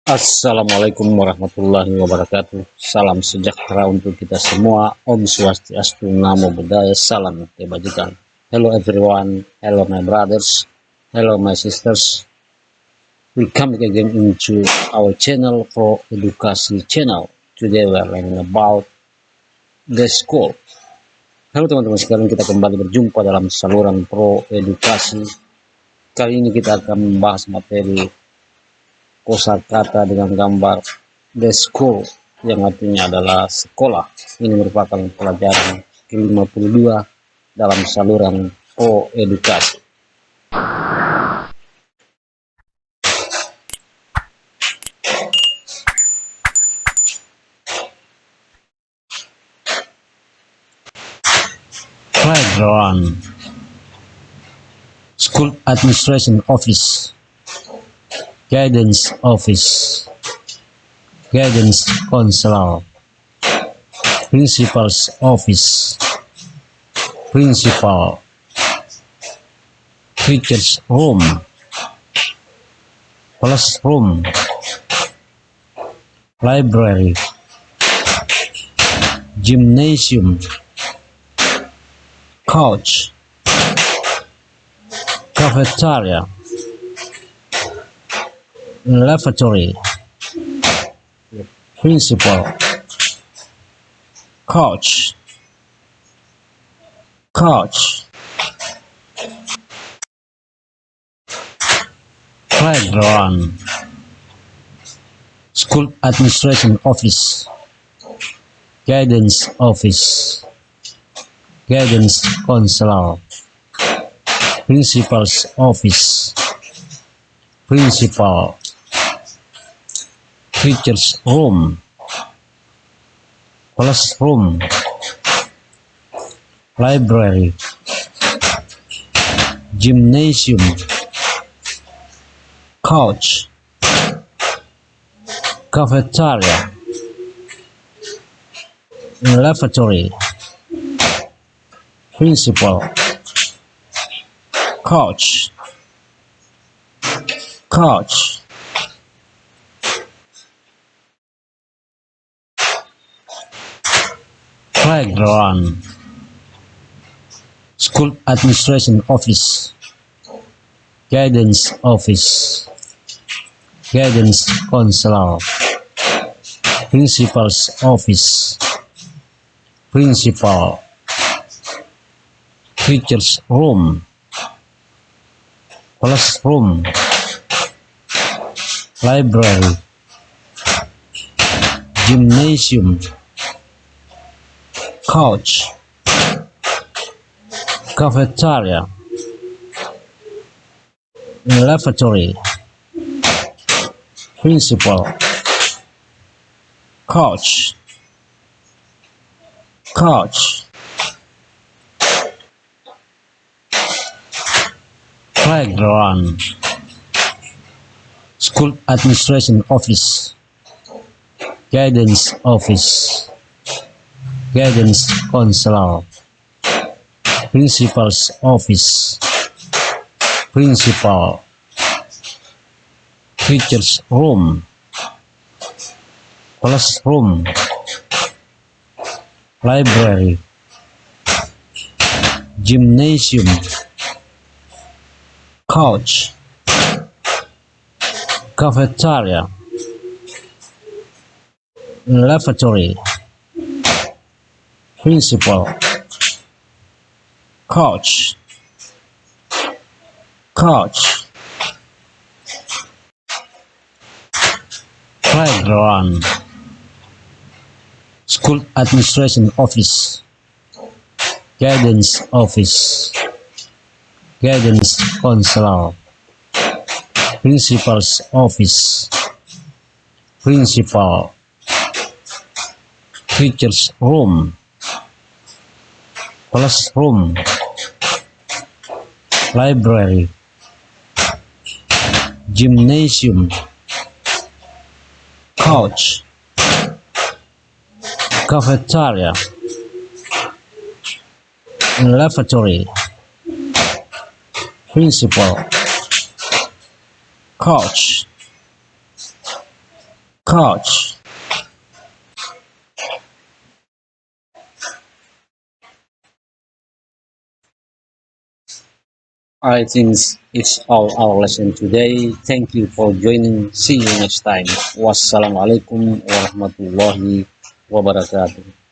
Assalamualaikum warahmatullahi wabarakatuh. Salam sejahtera untuk kita semua. Om Swastiastu, Namo Buddhaya, Salam Kebajikan. Hello everyone. Hello my brothers. Hello my sisters. We come again into our channel for education channel. Today we are learning about the school. Halo teman-teman sekalian, kita kembali berjumpa dalam saluran pro edukasi. Kali ini kita akan membahas materi kosakata dengan gambar the school, yang artinya adalah sekolah. Ini merupakan pelajaran ke-52 dalam saluran pro edukasi. Playground. School Administration Office, Guidance Office, Guidance Counselor, Principal's Office, Principal, Teacher's Room, Classroom, Library, Gymnasium, Couch, Cafeteria, Lavatory, Principal, Couch, Playground. School Administration Office, Guidance Office, Guidance Counselor, Principal's Office, Principal, Teacher's Room, Classroom, Library, Gymnasium, Couch, Cafeteria, Lavatory, Principal, Couch, Playground. School Administration Office, Guidance Office, Guidance Counselor, Principal's Office, Principal, Teacher's Room, Classroom, Library, Gymnasium, Couch, Cafeteria, Lavatory, Principal, Couch, Playground. School Administration Office, Guidance Office, Guidance Counselor, Principal's Office, Principal, Teacher's Room, Classroom, Library, Gymnasium, Couch, Cafeteria, Lavatory, Principal, Couch, Playground. School Administration Office, Guidance Office, Guidance Counselor, Principal's Office, Principal, Teacher's Room, Classroom, Library, Gymnasium, Couch, Cafeteria, Lavatory, Principal, Couch, coach. I think it's all our lesson today. Thank you for joining. See you next time. Wassalamualaikum warahmatullahi wabarakatuh.